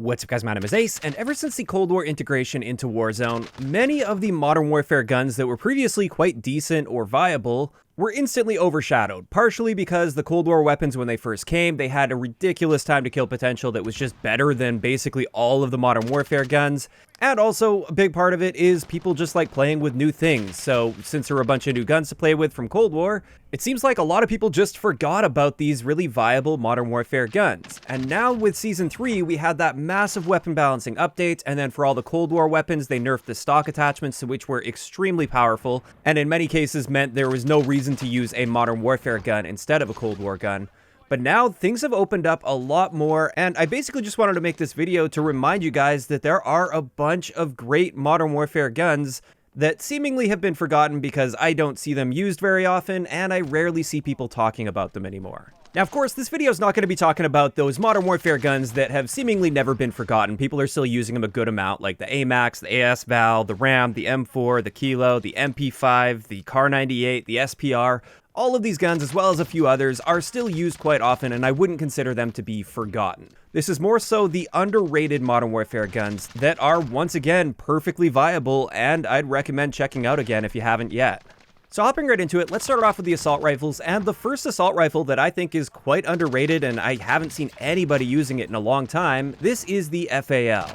What's up guys, my name is Ace, and ever since the Cold War integration into Warzone, many of the Modern Warfare guns that were previously quite decent or viable were instantly overshadowed, partially because the Cold War weapons when they first came, they had a ridiculous time to kill potential that was just better than basically all of the Modern Warfare guns, and also a big part of it is people just like playing with new things, so since there were a bunch of new guns to play with from Cold War, it seems like a lot of people just forgot about these really viable Modern Warfare guns. And now with Season 3, we had that massive weapon balancing update, and then for all the Cold War weapons, they nerfed the stock attachments, which were extremely powerful, and in many cases meant there was no reason to use a Modern Warfare gun instead of a Cold War gun. But now things have opened up a lot more, and I basically just wanted to make this video to remind you guys that there are a bunch of great Modern Warfare guns that seemingly have been forgotten because I don't see them used very often, and I rarely see people talking about them anymore. Now, of course, this video is not going to be talking about those Modern Warfare guns that have seemingly never been forgotten. People are still using them a good amount, like the AMAX, the AS-VAL, the RAM, the M4, the Kilo, the MP5, the Kar98, the SPR. All of these guns, as well as a few others, are still used quite often, and I wouldn't consider them to be forgotten. This is more so the underrated Modern Warfare guns that are, once again, perfectly viable, and I'd recommend checking out again if you haven't yet. So hopping right into it, let's start off with the assault rifles, and the first assault rifle that I think is quite underrated, and I haven't seen anybody using it in a long time, this is the FAL.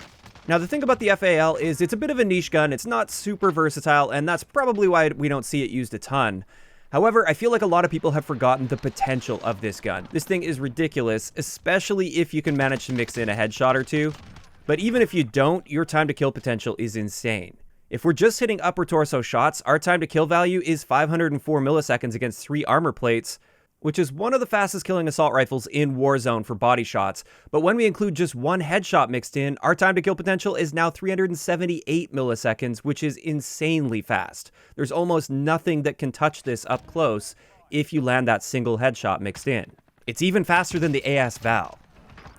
Now, the thing about the FAL is it's a bit of a niche gun, it's not super versatile, and that's probably why we don't see it used a ton. However, I feel like a lot of people have forgotten the potential of this gun. This thing is ridiculous, especially if you can manage to mix in a headshot or two. But even if you don't, your time to kill potential is insane. If we're just hitting upper torso shots, our time to kill value is 504 milliseconds against 3 armor plates, which is one of the fastest killing assault rifles in Warzone for body shots. But when we include just one headshot mixed in, our time to kill potential is now 378 milliseconds, which is insanely fast. There's almost nothing that can touch this up close if you land that single headshot mixed in. It's even faster than the AS-VAL.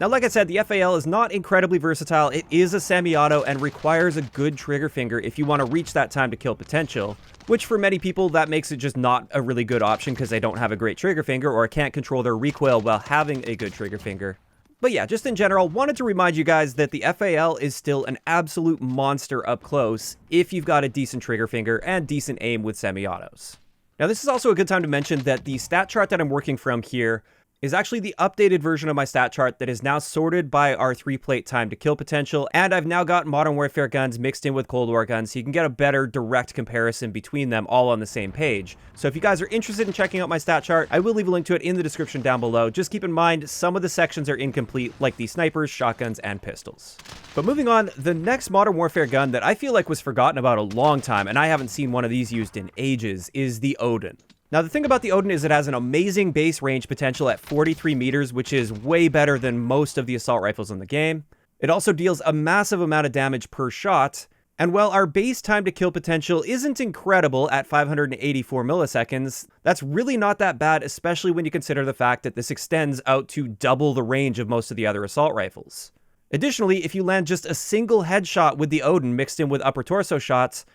Now, like I said, the FAL is not incredibly versatile. It is a semi-auto and requires a good trigger finger if you want to reach that time to kill potential, which for many people, that makes it just not a really good option because they don't have a great trigger finger or can't control their recoil while having a good trigger finger. But yeah, just in general, wanted to remind you guys that the FAL is still an absolute monster up close if you've got a decent trigger finger and decent aim with semi-autos. Now, this is also a good time to mention that the stat chart that I'm working from here is actually the updated version of my stat chart that is now sorted by our 3-plate time to kill potential, and I've now got Modern Warfare guns mixed in with Cold War guns, so you can get a better direct comparison between them all on the same page. So if you guys are interested in checking out my stat chart, I will leave a link to it in the description down below. Just keep in mind, some of the sections are incomplete, like the snipers, shotguns, and pistols. But moving on, the next Modern Warfare gun that I feel like was forgotten about a long time, and I haven't seen one of these used in ages, is the Oden. Now, the thing about the Oden is it has an amazing base range potential at 43 meters, which is way better than most of the assault rifles in the game. It also deals a massive amount of damage per shot, and while our base time to kill potential isn't incredible at 584 milliseconds, that's really not that bad, especially when you consider the fact that this extends out to double the range of most of the other assault rifles. Additionally, if you land just a single headshot with the Oden mixed in with upper torso shots,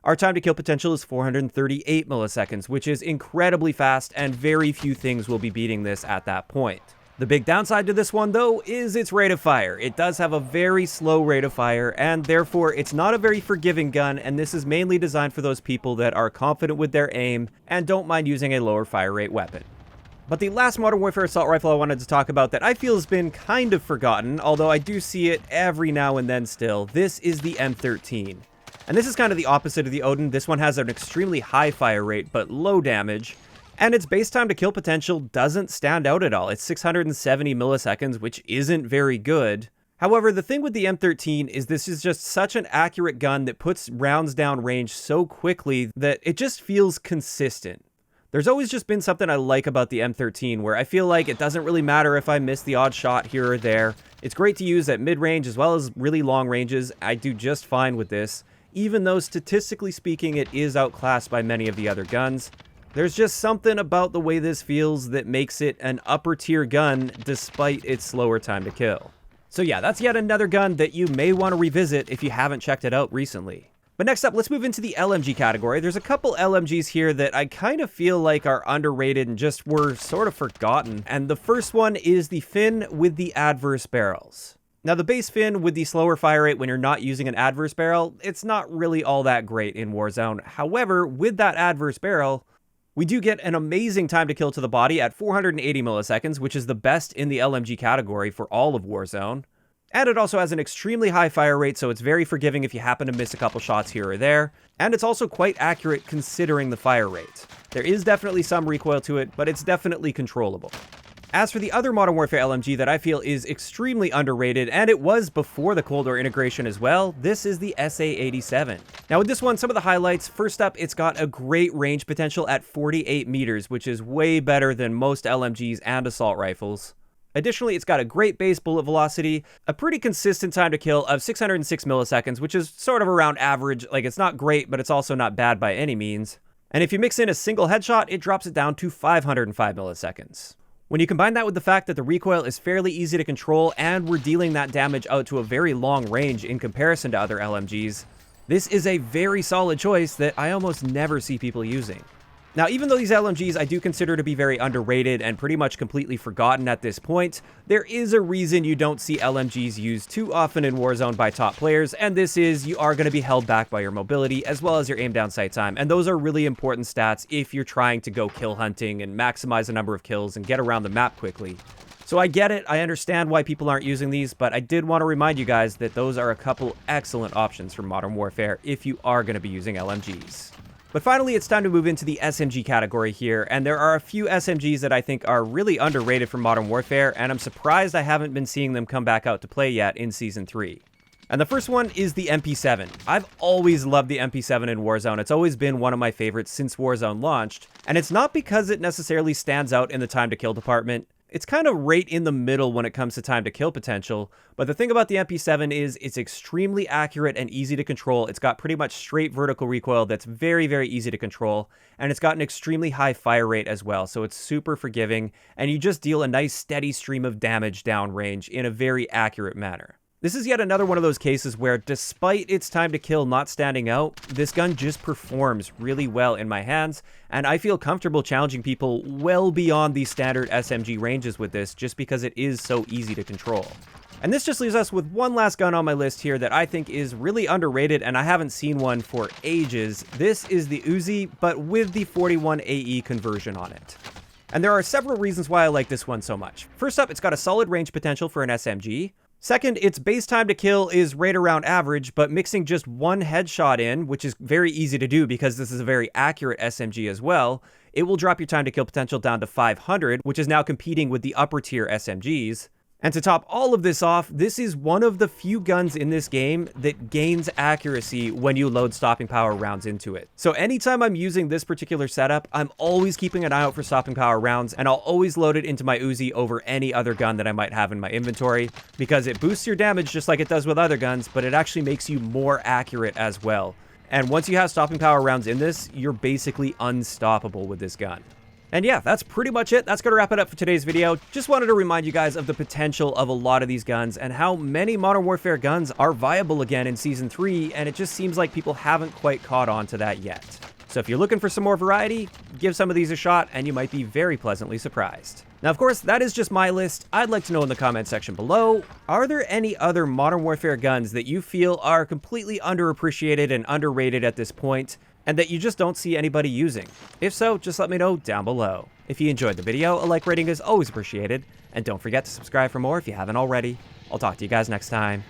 our time to kill potential is 438 milliseconds, which is incredibly fast, and very few things will be beating this at that point. The big downside to this one, though, is its rate of fire. It does have a very slow rate of fire, and therefore it's not a very forgiving gun, and this is mainly designed for those people that are confident with their aim and don't mind using a lower fire rate weapon. But the last Modern Warfare assault rifle I wanted to talk about that I feel has been kind of forgotten, although I do see it every now and then still, this is the M13. And this is kind of the opposite of the Oden. This one has an extremely high fire rate, but low damage. And its base time to kill potential doesn't stand out at all. It's 670 milliseconds, which isn't very good. However, the thing with the M13 is this is just such an accurate gun that puts rounds down range so quickly that it just feels consistent. There's always just been something I like about the M13 where I feel like it doesn't really matter if I miss the odd shot here or there. It's great to use at mid-range as well as really long ranges. I do just fine with this, even though statistically speaking it is outclassed by many of the other guns. There's just something about the way this feels that makes it an upper tier gun despite its slower time to kill. So yeah, that's yet another gun that you may want to revisit if you haven't checked it out recently. But next up, let's move into the LMG category. There's a couple LMGs here that I kind of feel like are underrated and just were sort of forgotten. And the first one is the Finn with the adverse barrels. Now, the base fin with the slower fire rate when you're not using an adverse barrel, it's not really all that great in Warzone. However, with that adverse barrel, we do get an amazing time to kill to the body at 480 milliseconds, which is the best in the LMG category for all of Warzone. And it also has an extremely high fire rate, so it's very forgiving if you happen to miss a couple shots here or there. And it's also quite accurate considering the fire rate. There is definitely some recoil to it, but it's definitely controllable. As for the other Modern Warfare LMG that I feel is extremely underrated, and it was before the Cold War integration as well, this is the SA-87. Now with this one, some of the highlights. First up, it's got a great range potential at 48 meters, which is way better than most LMGs and assault rifles. Additionally, it's got a great base bullet velocity, a pretty consistent time to kill of 606 milliseconds, which is sort of around average. Like, it's not great, but it's also not bad by any means. And if you mix in a single headshot, it drops it down to 505 milliseconds. When you combine that with the fact that the recoil is fairly easy to control and we're dealing that damage out to a very long range in comparison to other LMGs, this is a very solid choice that I almost never see people using. Now, even though these LMGs I do consider to be very underrated and pretty much completely forgotten at this point, there is a reason you don't see LMGs used too often in Warzone by top players, and this is you are going to be held back by your mobility as well as your aim down sight time, and those are really important stats if you're trying to go kill hunting and maximize the number of kills and get around the map quickly. So I get it, I understand why people aren't using these, but I did want to remind you guys that those are a couple excellent options for Modern Warfare if you are going to be using LMGs. But finally, it's time to move into the SMG category here, and there are a few SMGs that I think are really underrated for Modern Warfare, and I'm surprised I haven't been seeing them come back out to play yet in Season 3. And the first one is the MP7. I've always loved the MP7 in Warzone. It's always been one of my favorites since Warzone launched, and it's not because it necessarily stands out in the time to kill department. It's kind of right in the middle when it comes to time to kill potential, but the thing about the MP7 is it's extremely accurate and easy to control. It's got pretty much straight vertical recoil that's very, very easy to control, and it's got an extremely high fire rate as well, so it's super forgiving, and you just deal a nice steady stream of damage downrange in a very accurate manner. This is yet another one of those cases where, despite its time to kill not standing out, this gun just performs really well in my hands, and I feel comfortable challenging people well beyond the standard SMG ranges with this just because it is so easy to control. And this just leaves us with one last gun on my list here that I think is really underrated, and I haven't seen one for ages. This is the Uzi, but with the 41 AE conversion on it. And there are several reasons why I like this one so much. First up, it's got a solid range potential for an SMG. Second, its base time to kill is right around average, but mixing just one headshot in, which is very easy to do because this is a very accurate SMG as well, it will drop your time to kill potential down to 500, which is now competing with the upper tier SMGs. And to top all of this off, this is one of the few guns in this game that gains accuracy when you load stopping power rounds into it. So anytime I'm using this particular setup, I'm always keeping an eye out for stopping power rounds, and I'll always load it into my Uzi over any other gun that I might have in my inventory, because it boosts your damage just like it does with other guns, but it actually makes you more accurate as well. And once you have stopping power rounds in this, you're basically unstoppable with this gun. And yeah, that's pretty much it. That's going to wrap it up for today's video. Just wanted to remind you guys of the potential of a lot of these guns and how many Modern Warfare guns are viable again in Season 3, and it just seems like people haven't quite caught on to that yet. So if you're looking for some more variety, give some of these a shot and you might be very pleasantly surprised. Now, of course, that is just my list. I'd like to know in the comment section below, are there any other Modern Warfare guns that you feel are completely underappreciated and underrated at this point, and that you just don't see anybody using? If so, just let me know down below. If you enjoyed the video, a like rating is always appreciated, and don't forget to subscribe for more if you haven't already. I'll talk to you guys next time.